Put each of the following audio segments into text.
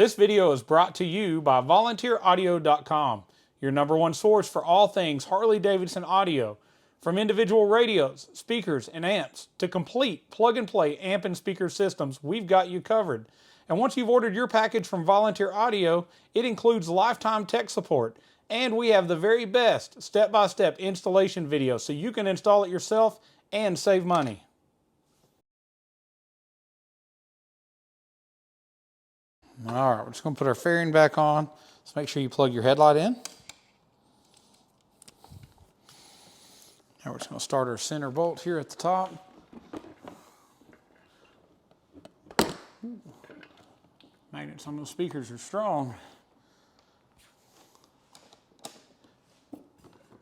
This video is brought to you by volunteeraudio.com, your #1 source for all things Harley Davidson audio. From individual radios, speakers, and amps to complete plug-and-play amp and speaker systems, we've got you covered. And once you've ordered your package from Volunteer Audio, it includes lifetime tech support. And we have the very best step-by-step installation video so you can install it yourself and save money. All right, we're just going to put our fairing back on. Let's make sure you plug your headlight in. Now we're just going to start our center bolt here at the top. Magnets on those speakers are strong.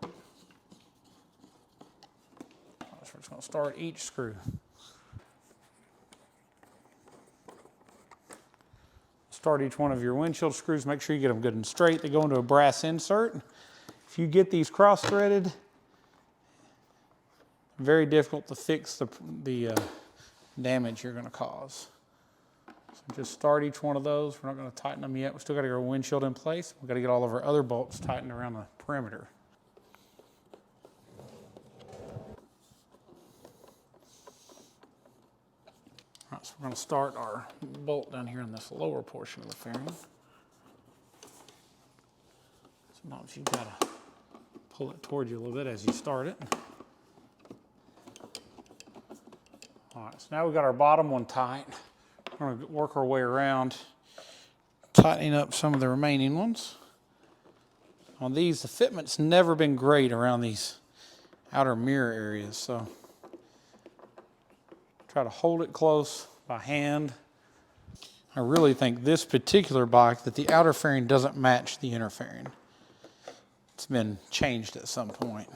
So we're just going to start each screw. Start each one of your windshield screws. Make sure you get them good and straight. They go into a brass insert. If you get these cross-threaded, very difficult to fix the damage you're going to cause. So just start each one of those. We're not going to tighten them yet. We still got to get our windshield in place. We've got to get all of our other bolts tightened around the perimeter. All right, so we're going to start our bolt down here in this lower portion of the fairing. Sometimes you've got to pull it toward you a little bit as you start it. All right, so now we've got our bottom one tight. We're going to work our way around, tightening up some of the remaining ones. On these, the fitment's never been great around these outer mirror areas, so try to hold it close by hand. I really think this particular bike that the outer fairing doesn't match the inner fairing. It's been changed at some point.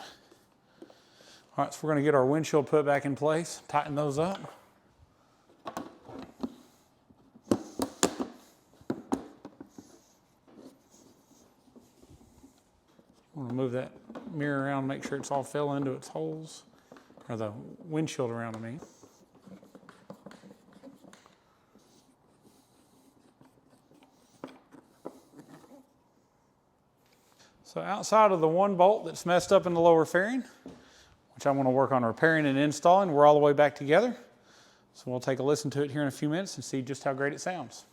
All right, so we're going to get our windshield put back in place, tighten those up. I want to move that mirror around, make sure it's all fell into its holes, or the windshield around, I mean. So outside of the one bolt that's messed up in the lower fairing, which I want to work on repairing and installing, we're all the way back together. So we'll take a listen to it here in a few minutes and see just how great it sounds.